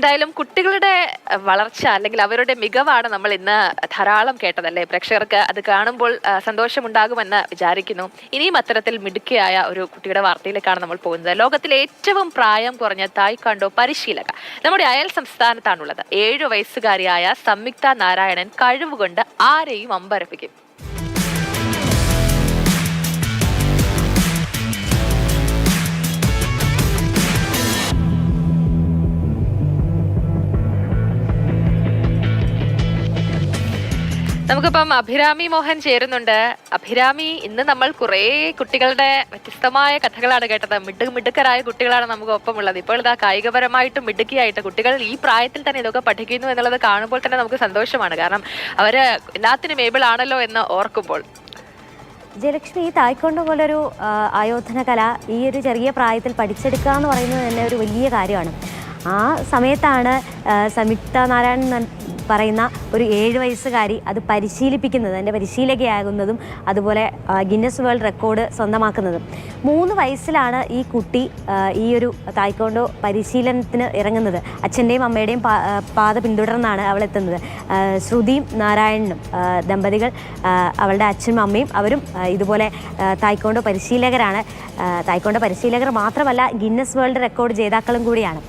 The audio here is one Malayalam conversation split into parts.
എന്തായാലും കുട്ടികളുടെ വളർച്ച അല്ലെങ്കിൽ അവരുടെ മികവാണ് നമ്മൾ ഇന്ന് ധാരാളം കേട്ടതല്ലേ. പ്രേക്ഷകർക്ക് അത് കാണുമ്പോൾ സന്തോഷമുണ്ടാകുമെന്ന് വിചാരിക്കുന്നു. ഇനിയും അത്തരത്തിൽ മിടുക്കിയായ ഒരു കുട്ടിയുടെ വാർത്തയിലേക്കാണ് നമ്മൾ പോകുന്നത്. ലോകത്തിലെ ഏറ്റവും പ്രായം കുറഞ്ഞ തായ്ക്വാൻഡോ പരിശീലക നമ്മുടെ അയൽ സംസ്ഥാനത്താണുള്ളത്. 7 വയസ്സുകാരിയായ സംയുക്ത നാരായണൻ കഴിവുകൊണ്ട് ആരെയും അമ്പരപ്പിക്കും. നമുക്കിപ്പം അഭിരാമി മോഹൻ ചേരുന്നുണ്ട്. അഭിരാമി, ഇന്ന് നമ്മൾ കുറേ കുട്ടികളുടെ വ്യത്യസ്തമായ കഥകളാണ് കേട്ടത്. മിടുക്കരായ കുട്ടികളാണ് നമുക്ക് ഒപ്പമുള്ളത്. ഇപ്പോൾ ഇതാ കായികപരമായിട്ടും മിടുക്കിയായിട്ട് കുട്ടികൾ ഈ പ്രായത്തിൽ തന്നെ ഇതൊക്കെ പഠിക്കുന്നു എന്നുള്ളത് കാണുമ്പോൾ തന്നെ നമുക്ക് സന്തോഷമാണ്. കാരണം അവര് എല്ലാത്തിനും ഏബിൾ ആണല്ലോ എന്ന് ഓർക്കുമ്പോൾ. ജയലക്ഷ്മി, ഈ തായ്ക്കൊണ്ട പോലൊരു ആയോധന കല ഈ ഒരു ചെറിയ പ്രായത്തിൽ പഠിച്ചെടുക്കുക എന്ന് പറയുന്നത് തന്നെ ഒരു വലിയ കാര്യമാണ്. ആ സമയത്താണ് സംയുക്ത നാരായണൻ പറയുന്ന ഒരു 7 വയസ്സുകാരി അത് പരിശീലിപ്പിക്കുന്നത്, എൻ്റെ പരിശീലകയാകുന്നതും അതുപോലെ ഗിന്നസ് വേൾഡ് റെക്കോർഡ് സ്വന്തമാക്കുന്നതും. 3 വയസ്സിലാണ് ഈ കുട്ടി ഈ ഒരു തായ്ക്കൊണ്ടോ പരിശീലനത്തിന് ഇറങ്ങുന്നത്. അച്ഛൻ്റെയും അമ്മയുടെയും പാത പിന്തുടർന്നാണ് അവൾ എത്തുന്നത്. ശ്രുതിയും നാരായണനും ദമ്പതികൾ, അവളുടെ അച്ഛനും അമ്മയും അവരും ഇതുപോലെ തായ്ക്കൊണ്ടോ പരിശീലകരാണ്. തായ്ക്കൊണ്ടോ പരിശീലകർ മാത്രമല്ല, ഗിന്നസ് വേൾഡ് റെക്കോർഡ് ജേതാക്കളും കൂടിയാണ്.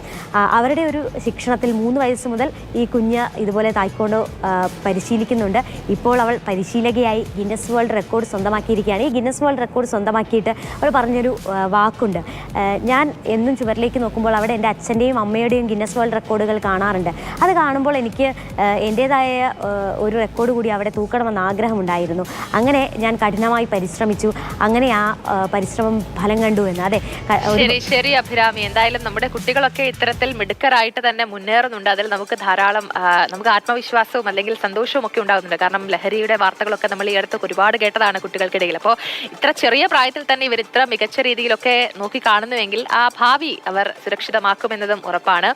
അവരുടെ ഒരു ശിക്ഷണത്തിൽ 3 വയസ്സ് മുതൽ ഈ കുഞ്ഞ് ഇതുപോലെ തായ്ക്കൊണ്ടോ പരിശീലിക്കുന്നുണ്ട്. ഇപ്പോൾ അവൾ പരിശീലകയായി ഗിന്നസ് വേൾഡ് റെക്കോർഡ് സ്വന്തമാക്കിയിരിക്കുകയാണ്. ഈ ഗിന്നസ് വേൾഡ് റെക്കോർഡ് സ്വന്തമാക്കിയിട്ട് അവൾ പറഞ്ഞൊരു വാക്കുണ്ട്, ഞാൻ എന്നും ചുവരിലേക്ക് നോക്കുമ്പോൾ അവിടെ എൻ്റെ അച്ഛൻ്റെയും അമ്മയുടെയും ഗിന്നസ് വേൾഡ് റെക്കോർഡുകൾ കാണാറുണ്ട്. അത് കാണുമ്പോൾ എനിക്ക് എൻ്റേതായ ഒരു റെക്കോർഡ് കൂടി അവിടെ തൂക്കണമെന്ന് ആഗ്രഹമുണ്ടായിരുന്നു. അങ്ങനെ ഞാൻ കഠിനമായി പരിശ്രമിച്ചു. അങ്ങനെ ആ പരിശ്രമം ഫലം കണ്ടു എന്ന്. അതെ, ശരി അഭിരാമി. എന്തായാലും നമ്മുടെ കുട്ടികളൊക്കെ ഇത്തരത്തിൽ മിടുക്കരായിട്ട് തന്നെ മുന്നേറുന്നുണ്ട്. അതിൽ നമുക്ക് ധാരാളം നമുക്ക് ആത്മവിശ്വാസവും അല്ലെങ്കിൽ സന്തോഷവും ഒക്കെ ഉണ്ടാകുന്നുണ്ട്. കാരണം ലഹരിയുടെ വാർത്തകളൊക്കെ നമ്മൾ ഈ അടുത്ത് ഒരുപാട് കേട്ടതാണ് കുട്ടികൾക്കിടയിൽ. അപ്പോൾ ഇത്ര ചെറിയ പ്രായത്തിൽ തന്നെ ഇവർ ഇത്ര മികച്ച രീതിയിലൊക്കെ നോക്കി കാണുന്നുവെങ്കിൽ ആ ഭാവി അവർ സുരക്ഷിതമാക്കുമെന്നതും ഉറപ്പാണ്.